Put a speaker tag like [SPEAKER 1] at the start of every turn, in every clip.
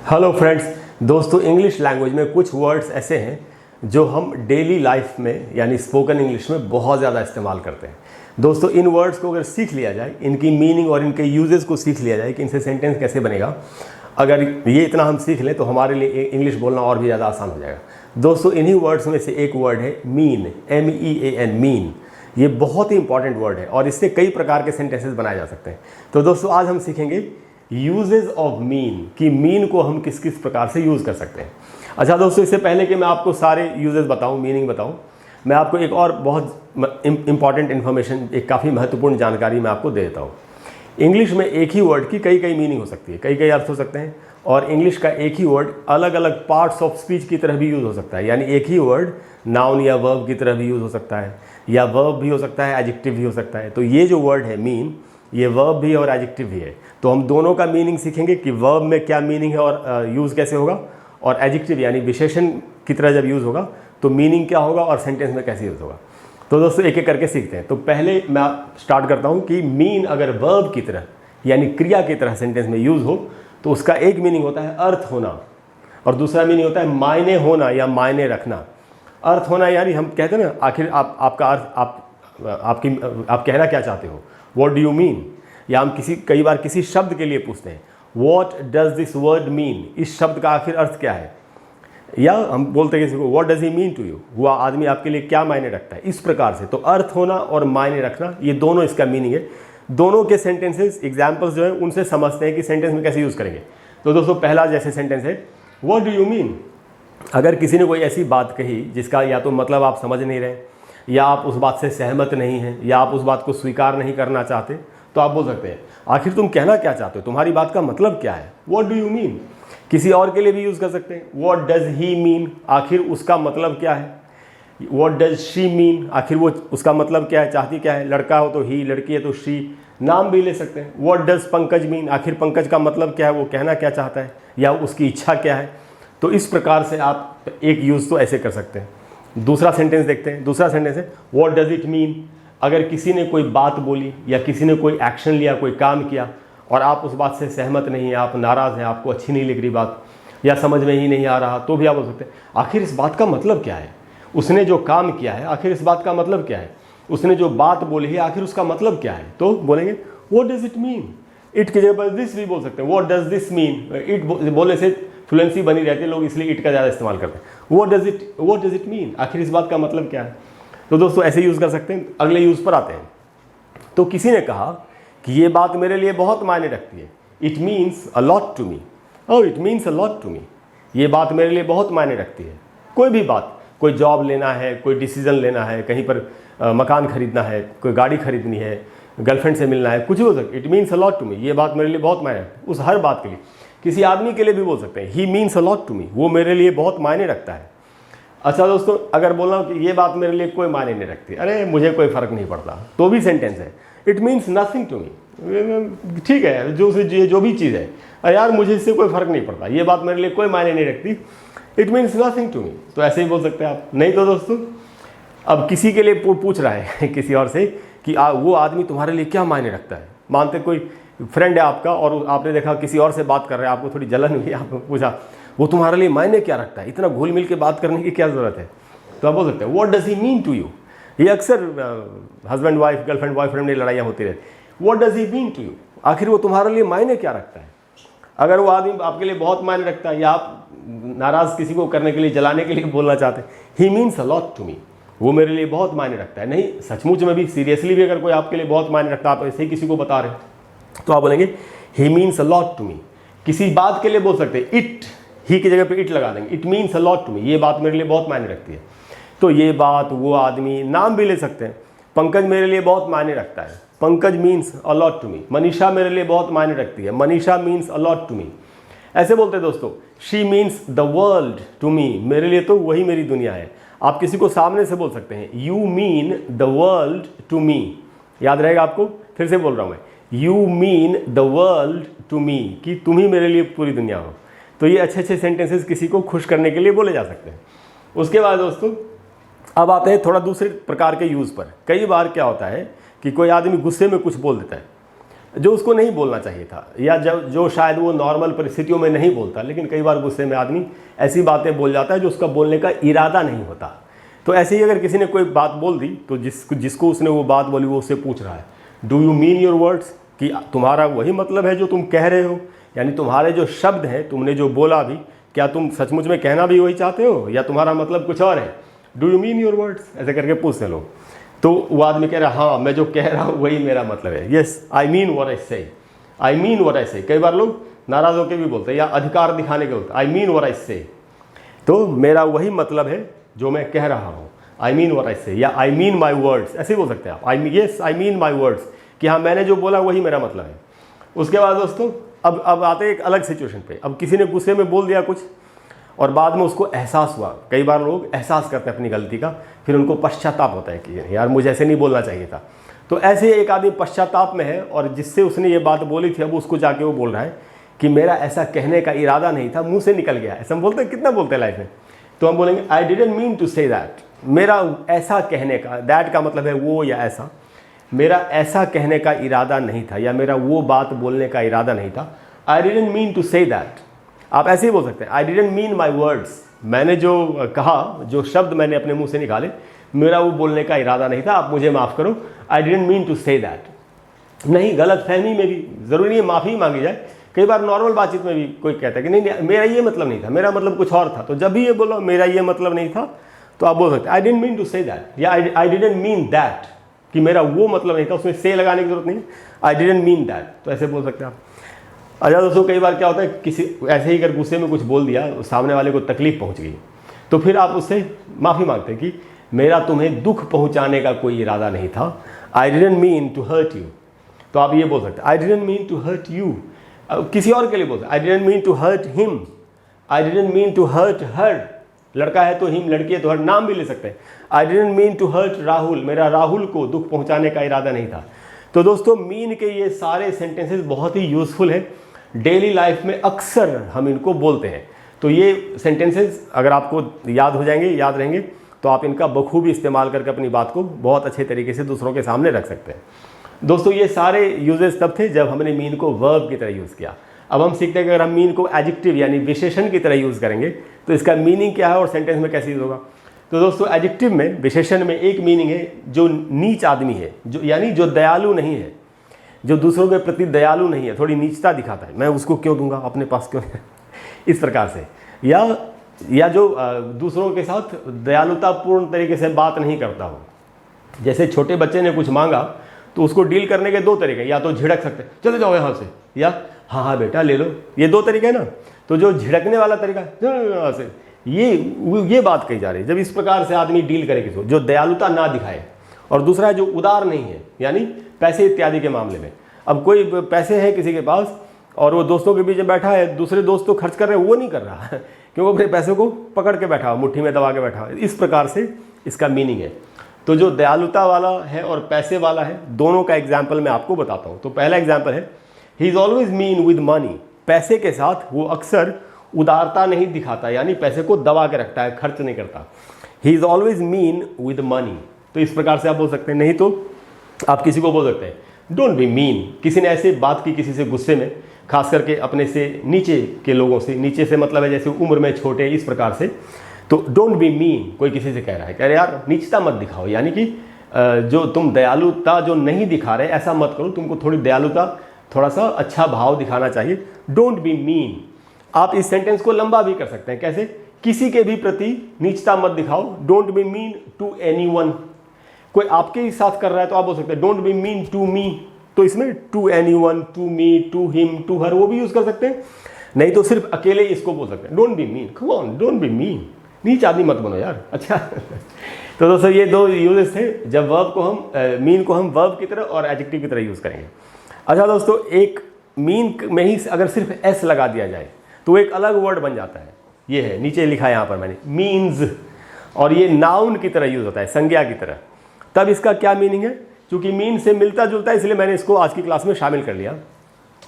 [SPEAKER 1] Hello friends. दोस्तों, English language में कुछ वर्ड्स ऐसे हैं जो हम डेली लाइफ में यानी स्पोकन इंग्लिश में बहुत ज़्यादा इस्तेमाल करते हैं। दोस्तों, इन वर्ड्स को अगर सीख लिया जाए, इनकी मीनिंग और इनके यूजेस को सीख लिया जाए कि इनसे सेंटेंस कैसे बनेगा, अगर ये इतना हम सीख लें तो हमारे लिए इंग्लिश बोलना और भी ज़्यादा आसान हो जाएगा। दोस्तों, इन्हीं वर्ड्स में से एक वर्ड है मीन, MEAN, मीन। ये बहुत ही इंपॉर्टेंट वर्ड है और इससे कई प्रकार के सेंटेंसेस बनाए जा सकते हैं। तो दोस्तों, आज हम सीखेंगे यूजेस ऑफ मीन, कि मीन को हम किस किस प्रकार से यूज़ कर सकते हैं। अच्छा दोस्तों, इससे पहले कि मैं आपको सारे यूजेस बताऊं, मीनिंग बताऊं, मैं आपको एक और बहुत इंपॉर्टेंट इन्फॉर्मेशन, एक काफ़ी महत्वपूर्ण जानकारी मैं आपको दे देता हूँ। इंग्लिश में एक ही वर्ड की कई कई मीनिंग हो सकती है, कई कई अर्थ हो सकते हैं, और इंग्लिश का एक ही वर्ड अलग अलग पार्ट्स ऑफ स्पीच की तरह भी यूज़ हो सकता है। यानी एक ही वर्ड नाउन या वर्ब की तरह भी यूज़ हो सकता है, या वर्ब भी हो सकता है, एडजेक्टिव भी हो सकता है। तो ये जो वर्ड है मीन, ये वर्ब भी और एडजेक्टिव भी है। तो हम दोनों का मीनिंग सीखेंगे कि वर्ब में क्या मीनिंग है और यूज़ कैसे होगा, और एडजेक्टिव यानी विशेषण की तरह जब यूज़ होगा तो मीनिंग क्या होगा और सेंटेंस में कैसे यूज़ होगा। तो दोस्तों, एक एक करके सीखते हैं। तो पहले मैं स्टार्ट करता हूँ कि मीन अगर वर्ब की तरह यानी क्रिया की तरह सेंटेंस में यूज़ हो तो उसका एक मीनिंग होता है अर्थ होना, और दूसरा मीनिंग होता है मायने होना या मायने रखना। अर्थ होना यानी हम कहते हैं ना, आखिर आपका अर्थ, आप कहना क्या चाहते हो, व्हाट डू यू मीन। या हम कई बार किसी शब्द के लिए पूछते हैं, what does this word mean, इस शब्द का आखिर अर्थ क्या है। या हम बोलते हैं किसी को, what does he mean to you, वह आदमी आपके लिए क्या मायने रखता है। इस प्रकार से तो अर्थ होना और मायने रखना, ये दोनों इसका मीनिंग है। दोनों के सेंटेंसेस एग्जाम्पल्स जो है उनसे समझते हैं कि सेंटेंस में कैसे यूज़ करेंगे। तो दोस्तों, पहला जैसे सेंटेंस है, व्हाट डू यू मीन। अगर किसी ने कोई ऐसी बात कही जिसका या तो मतलब आप समझ नहीं रहे, या आप उस बात से सहमत नहीं हैं, या आप उस बात को स्वीकार नहीं करना चाहते, तो आप बोल सकते हैं, आखिर तुम कहना क्या चाहते हो, तुम्हारी बात का मतलब क्या है, व्हाट डू यू मीन। किसी और के लिए भी यूज़ कर सकते हैं, व्हाट डज ही मीन, आखिर उसका मतलब क्या है। व्हाट डज शी मीन, आखिर वो उसका मतलब क्या है, चाहती क्या है। लड़का हो तो ही, लड़की है तो शी। नाम भी ले सकते हैं, व्हाट डज पंकज मीन, आखिर पंकज का मतलब क्या है, वो कहना क्या चाहता है, या उसकी इच्छा क्या है। तो इस प्रकार से आप एक यूज़ तो ऐसे कर सकते हैं। दूसरा सेंटेंस देखते हैं। दूसरा सेंटेंस है, व्हाट डज इट मीन। अगर किसी ने कोई बात बोली या किसी ने कोई एक्शन लिया, कोई काम किया, और आप उस बात से सहमत नहीं हैं, आप नाराज़ हैं, आपको अच्छी नहीं लग रही बात, या समझ में ही नहीं आ रहा, तो भी आप बोल सकते हैं, आखिर इस बात का मतलब क्या है। उसने जो काम किया है, आखिर इस बात का मतलब क्या है। उसने जो बात बोली है, आखिर उसका मतलब क्या है। तो बोलेंगे, what does it mean. It की जगह पर दिस भी बोल सकते हैं, what does this mean. It बोलने से फ्लुएंसी बनी रहती है, लोग इसलिए इट का ज़्यादा इस्तेमाल करते हैं। व्हाट डज इट मीन, आखिर इस बात का मतलब क्या है। तो दोस्तों, ऐसे यूज़ कर सकते हैं। अगले यूज़ पर आते हैं। तो किसी ने कहा कि ये बात मेरे लिए बहुत मायने रखती है, it means a lot to me. Oh, it means a lot to me, ये बात मेरे लिए बहुत मायने रखती है। कोई भी बात, कोई जॉब लेना है, कोई डिसीजन लेना है, कहीं पर मकान खरीदना है, कोई गाड़ी खरीदनी है, गर्लफ्रेंड से मिलना है, कुछ भी हो सकता है। It means a lot to me, ये बात मेरे लिए बहुत मायने रखती है। उस हर बात के लिए, किसी आदमी के लिए भी बोल सकते हैं, he means a lot to me, वो मेरे लिए बहुत मायने रखता है। अच्छा दोस्तों, अगर बोलना हो कि ये बात मेरे लिए कोई मायने नहीं रखती, अरे मुझे कोई फ़र्क नहीं पड़ता, तो भी सेंटेंस है, it means nothing to me. ठीक है, जो भी चीज़ है, अरे यार मुझे इससे कोई फ़र्क नहीं पड़ता, ये बात मेरे लिए कोई मायने नहीं रखती, it means nothing to me. तो ऐसे ही बोल सकते हैं आप। नहीं तो दोस्तों, अब किसी के लिए पूछ रहा है किसी और से कि वो आदमी तुम्हारे लिए क्या मायने रखता है। मानते कोई फ्रेंड है आपका, और आपने देखा किसी और से बात कर रहे हैं, आपको थोड़ी जलन हुई, आपने पूछा वो तुम्हारे लिए मायने क्या रखता है, इतना घुल मिल के बात करने की क्या ज़रूरत है। तो आप बोल सकते हैं, what does he mean to you. ये अक्सर हस्बैंड वाइफ, गर्लफ्रेंड बॉयफ्रेंड में लड़ाइयाँ होती रहती, what does he mean to you, आखिर वो तुम्हारे लिए मायने क्या रखता है। अगर वो आदमी आपके लिए बहुत मायने रखता है, या आप नाराज़ किसी को करने के लिए, जलाने के लिए बोलना चाहते हैं, he means a lot to me, वो मेरे लिए बहुत मायने रखता है। नहीं, सचमुच में भी, सीरियसली भी अगर कोई आपके लिए बहुत मायने रखता है, आप ऐसे ही किसी को बता रहे हैं, तो आप बोलेंगे, he means a lot to me. किसी बात के लिए बोल सकते हैं, इट, ही की जगह पे इट लगा देंगे, it means a lot to me, ये बात मेरे लिए बहुत मायने रखती है। तो ये बात, वो आदमी, नाम भी ले सकते हैं, पंकज मेरे लिए बहुत मायने रखता है, Pankaj means a lot to me. Manisha मेरे लिए बहुत मायने रखती है, Manisha means a lot to me. ऐसे बोलते हैं दोस्तों, she means the world to me, मेरे लिए तो वही मेरी दुनिया है। आप किसी को सामने से बोल सकते हैं, you mean the world to me, याद रहेगा आपको। फिर से बोल रहा हूँ मैं, you mean the world to me, कि तुम ही मेरे लिए पूरी दुनिया हो। तो ये अच्छे अच्छे सेंटेंसेस किसी को खुश करने के लिए बोले जा सकते हैं। उसके बाद दोस्तों, अब आते हैं थोड़ा दूसरे प्रकार के यूज़ पर। कई बार क्या होता है कि कोई आदमी गुस्से में कुछ बोल देता है, जो उसको नहीं बोलना चाहिए था, या जो शायद वो नॉर्मल परिस्थितियों में नहीं बोलता, लेकिन कई बार गुस्से में आदमी ऐसी बातें बोल जाता है जो उसका बोलने का इरादा नहीं होता। तो ऐसे ही अगर किसी ने कोई बात बोल दी तो जिसको उसने वो बात बोली वो उससे पूछ रहा है, do you mean your words, कि तुम्हारा वही मतलब है जो तुम कह रहे हो, यानी तुम्हारे जो शब्द हैं, तुमने जो बोला भी, क्या तुम सचमुच में कहना भी वही चाहते हो या तुम्हारा मतलब कुछ और है, do you mean your words, ऐसे करके पूछते लोग। तो वो आदमी कह रहा है हाँ मैं जो कह रहा हूँ वही मेरा मतलब है, yes I mean what I से, आई मीन व्हाट आई से। कई बार लोग नाराज होकर भी बोलते हैं या अधिकार दिखाने के बोलते हैं, आई मीन व्हाट आई से, तो मेरा वही मतलब है जो मैं कह रहा हूँ, आई मीन व्हाट आई से, या आई मीन माई वर्ड्स, ऐसे बोल सकते हैं आप, yes I mean my words, कि हाँ मैंने जो बोला वही मेरा मतलब है। उसके बाद दोस्तों अब आते हैं एक अलग सिचुएशन पे। अब किसी ने गुस्से में बोल दिया कुछ और बाद में उसको एहसास हुआ, कई बार लोग एहसास करते हैं अपनी गलती का, फिर उनको पश्चाताप होता है कि यार मुझे ऐसे नहीं बोलना चाहिए था। तो ऐसे एक आदमी पश्चाताप में है और जिससे उसने ये बात बोली थी अब उसको जाके वो बोल रहा है कि मेरा ऐसा कहने का इरादा नहीं था, मुंह से निकल गया। ऐसा हम बोलते हैं, कितना बोलते हैं लाइफ में। तो हम बोलेंगे I didn't mean to say that, मेरा ऐसा कहने का, दैट का मतलब है वो या ऐसा, मेरा ऐसा कहने का इरादा नहीं था या मेरा वो बात बोलने का इरादा नहीं था, I didn't mean to say that. आप ऐसे ही बोल सकते हैं, I didn't mean my words, मैंने जो कहा, जो शब्द मैंने अपने मुंह से निकाले, मेरा वो बोलने का इरादा नहीं था, आप मुझे माफ़ करो, I didn't mean to say that. नहीं, गलत फहमी में भी ज़रूरी नहीं है माफ़ी मांगी जाए, कई बार नॉर्मल बातचीत में भी कोई कहता है कि नहीं मेरा ये मतलब नहीं था, मेरा मतलब कुछ और था। तो जब भी ये बोलो मेरा ये मतलब नहीं था, तो आप बोल सकते हैं I didn't mean to say that, या आई डिडंट मीन दैट, कि मेरा वो मतलब नहीं था, उसमें से लगाने की जरूरत नहीं है, आई डिडंट मीन दैट, तो ऐसे बोल सकते हैं आप। अच्छा दोस्तों, कई बार क्या होता है, किसी ऐसे ही अगर गुस्से में कुछ बोल दिया, सामने वाले को तकलीफ पहुंच गई, तो फिर आप उससे माफ़ी मांगते हैं कि मेरा तुम्हें दुख पहुंचाने का कोई इरादा नहीं था, I didn't mean to hurt you. तो आप ये बोल सकते हैं I didn't mean to hurt you. किसी और के लिए बोलते हैं I didn't mean to hurt him, I didn't mean to hurt her, लड़का है तो हिम, लड़की है तो हर, नाम भी ले सकते हैं। I didn't mean to hurt Rahul, मेरा राहुल को दुख पहुंचाने का इरादा नहीं था। तो दोस्तों मीन के ये सारे सेंटेंसेस बहुत ही यूजफुल है, डेली लाइफ में अक्सर हम इनको बोलते हैं। तो ये सेंटेंसेस अगर आपको याद हो जाएंगे, याद रहेंगे, तो आप इनका बखूबी इस्तेमाल करके अपनी बात को बहुत अच्छे तरीके से दूसरों के सामने रख सकते हैं। दोस्तों ये सारे यूजेस तब थे जब हमने मीन को वर्ब की तरह यूज़ किया। अब हम सीखते हैं कि अगर हम मीन को एडजेक्टिव यानी विशेषण की तरह यूज़ करेंगे तो इसका मीनिंग क्या है और सेंटेंस में कैसे यूज़ होगा। तो दोस्तों एडजेक्टिव में, विशेषण में एक मीनिंग है जो नीच आदमी है, जो यानी जो दयालु नहीं है, जो दूसरों के प्रति दयालु नहीं है, थोड़ी नीचता दिखाता है, मैं उसको क्यों दूंगा, अपने पास क्यों इस प्रकार से, या जो दूसरों के साथ दयालुतापूर्ण तरीके से बात नहीं करता हो। जैसे छोटे बच्चे ने कुछ मांगा तो उसको डील करने के दो तरीके, या तो झिड़क सकते चले जाओ यहाँ से, या हाँ हाँ बेटा ले लो, ये दो तरीके हैं ना। तो जो झिड़कने वाला तरीका यहाँ से, ये बात कही जा रही है जब इस प्रकार से आदमी डील करे किसी को, जो दयालुता ना दिखाए। और दूसरा है जो उदार नहीं है, यानी पैसे इत्यादि के मामले में। अब कोई पैसे हैं किसी के पास और वो दोस्तों के बीच में बैठा है, दूसरे दोस्त तो खर्च कर रहे हैं, वो नहीं कर रहा है क्योंकि अपने पैसे को पकड़ के बैठा हो, मुट्ठी में दबा के बैठा हो। इस प्रकार से इसका मीनिंग है। तो जो दयालुता वाला है और पैसे वाला है, दोनों का एग्जाम्पल मैं आपको बताता हूँ। तो पहला एग्जाम्पल है, he is always mean with money. पैसे के साथ वो अक्सर उदारता नहीं दिखाता, यानी पैसे को दबा के रखता है, खर्च नहीं करता। He is always mean with money. तो इस प्रकार से आप बोल सकते हैं। नहीं तो आप किसी को बोल सकते हैं डोंट बी मीन। किसी ने ऐसे बात की किसी से गुस्से में, खास करके अपने से नीचे के लोगों से, नीचे से मतलब है जैसे उम्र में छोटे, इस प्रकार से। तो डोंट बी मीन, कोई किसी से कह रहा है, कह रहे यार नीचता मत दिखाओ, यानी कि जो तुम दयालुता जो नहीं दिखा रहे ऐसा मत करो, तुमको थोड़ी दयालुता, थोड़ा सा अच्छा भाव दिखाना चाहिए। Don't be mean. आप इस सेंटेंस को लंबा भी कर सकते हैं, कैसे, किसी के भी प्रति नीचता मत दिखाओ, don't be mean to anyone. कोई आपके ही साथ कर रहा है तो आप बोल सकते हैं don't be mean to me. तो इसमें to anyone, to me, to him, to her, वो भी यूज कर सकते हैं। नहीं तो सिर्फ अकेले इसको बोल सकते हैं don't be mean, come on don't be mean, नीच आदमी मत बनो यार। अच्छा तो दोस्तों ये दो यूजेस थे जब वर्ब को हम मीन को हम वर्ब की तरह और एडजेक्टिव की तरह यूज करेंगे। अच्छा दोस्तों, एक मीन में ही अगर सिर्फ एस लगा दिया जाए तो एक अलग वर्ड बन जाता है। ये है, नीचे लिखा है यहाँ पर मैंने, मीन्स, और ये नाउन की तरह यूज होता है, संज्ञा की तरह। तब इसका क्या मीनिंग है, क्योंकि मीन से मिलता जुलता है इसलिए मैंने इसको आज की क्लास में शामिल कर लिया।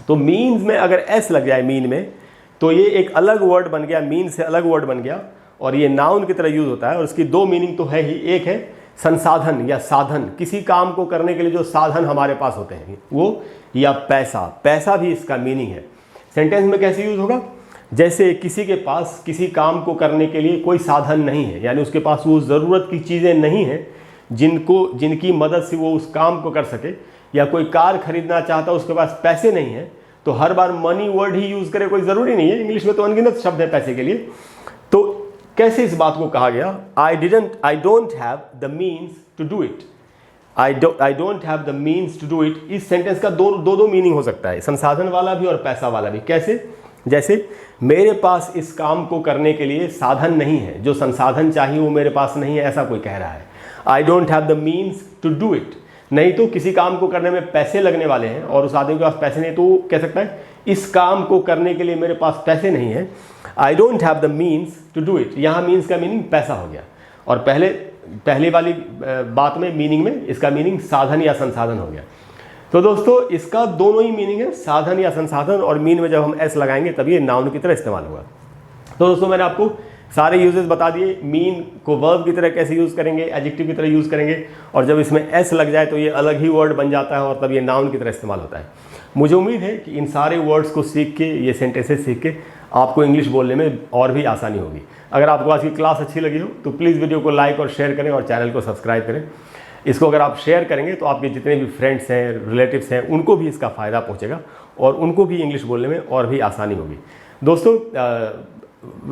[SPEAKER 1] तो मीन्स में अगर एस लग जाए मीन में, तो ये एक अलग वर्ड बन गया, मीन से अलग वर्ड बन गया, और ये नाउन की तरह यूज होता है। और इसकी दो मीनिंग तो है ही, एक है संसाधन या साधन, किसी काम को करने के लिए जो साधन हमारे पास होते हैं वो या पैसा, पैसा भी इसका मीनिंग है। सेंटेंस में कैसे यूज़ होगा? जैसे किसी के पास किसी काम को करने के लिए कोई साधन नहीं है, यानी उसके पास वो ज़रूरत की चीज़ें नहीं हैं जिनकी मदद से वो उस काम को कर सके, या कोई कार खरीदना चाहता है उसके पास पैसे नहीं है, तो हर बार मनी वर्ड ही यूज़ करे कोई ज़रूरी नहीं है, इंग्लिश में तो अनगिनत शब्द है पैसे के लिए। तो कैसे इस बात को कहा गया? I don't have the means to do it. I don't have the means to do it, इस सेंटेंस का दो मीनिंग हो सकता है, संसाधन वाला भी और पैसा वाला भी। कैसे? जैसे मेरे पास इस काम को करने के लिए साधन नहीं है, जो संसाधन चाहिए वो मेरे पास नहीं है, ऐसा कोई कह रहा है। I don't have the means to do it. नहीं तो किसी काम को करने में पैसे लगने वाले हैं और उस आदमी के पास पैसे नहीं, तो वो कह सकता है इस काम को करने के लिए मेरे पास पैसे नहीं है। I don't have the means to do it, यहाँ मीन्स का मीनिंग पैसा हो गया, और पहले वाली बात में मीनिंग में इसका मीनिंग साधन या संसाधन हो गया। तो दोस्तों इसका दोनों ही मीनिंग है, साधन या संसाधन, और मीन में जब हम एस लगाएंगे तब ये नाउन की तरह इस्तेमाल होगा। तो दोस्तों मैंने आपको सारे यूजेस बता दिए, मीन को वर्ब की तरह कैसे यूज़ करेंगे, एडजेक्टिव की तरह यूज़ करेंगे, और जब इसमें एस लग जाए तो ये अलग ही वर्ड बन जाता है और तब ये नाउन की तरह इस्तेमाल होता है। मुझे उम्मीद है कि इन सारे वर्ड्स को सीख के, ये सेंटेंसेस सीख के आपको इंग्लिश बोलने में और भी आसानी होगी। अगर आपको आज की क्लास अच्छी लगी हो तो प्लीज़ वीडियो को लाइक और शेयर करें और चैनल को सब्सक्राइब करें। इसको अगर आप शेयर करेंगे तो आपके जितने भी फ्रेंड्स हैं, रिलेटिव्स हैं, उनको भी इसका फ़ायदा पहुंचेगा और उनको भी इंग्लिश बोलने में और भी आसानी होगी। दोस्तों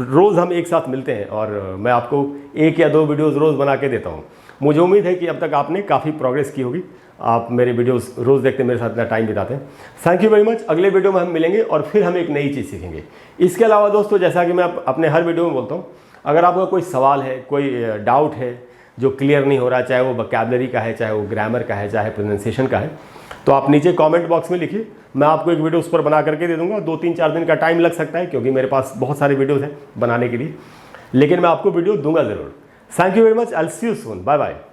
[SPEAKER 1] रोज़ हम एक साथ मिलते हैं और मैं आपको 1 या 2 वीडियोज़ रोज़ बना के देता हूँ। मुझे उम्मीद है कि अब तक आपने काफ़ी प्रोग्रेस की होगी, आप मेरे वीडियोस रोज़ देखते हैं, मेरे साथ इतना टाइम बिताते हैं। Thank you very much. अगले वीडियो में हम मिलेंगे और फिर हम एक नई चीज़ सीखेंगे। इसके अलावा दोस्तों, जैसा कि मैं अपने हर वीडियो में बोलता हूँ, अगर आपका कोई सवाल है, कोई डाउट है जो क्लियर नहीं हो रहा, चाहे वो वोकैबुलरी का है, चाहे वो ग्रामर का है, चाहे प्रोनाउंसिएशन का है, तो आप नीचे कमेंट बॉक्स में लिखिए, मैं आपको एक वीडियो उस पर बना करके दे दूँगा। 2-3-4 दिन का टाइम लग सकता है क्योंकि मेरे पास बहुत सारे वीडियोज़ हैं बनाने के लिए, लेकिन मैं आपको वीडियो दूंगा ज़रूर। Thank you very much. I will see you soon. Bye bye.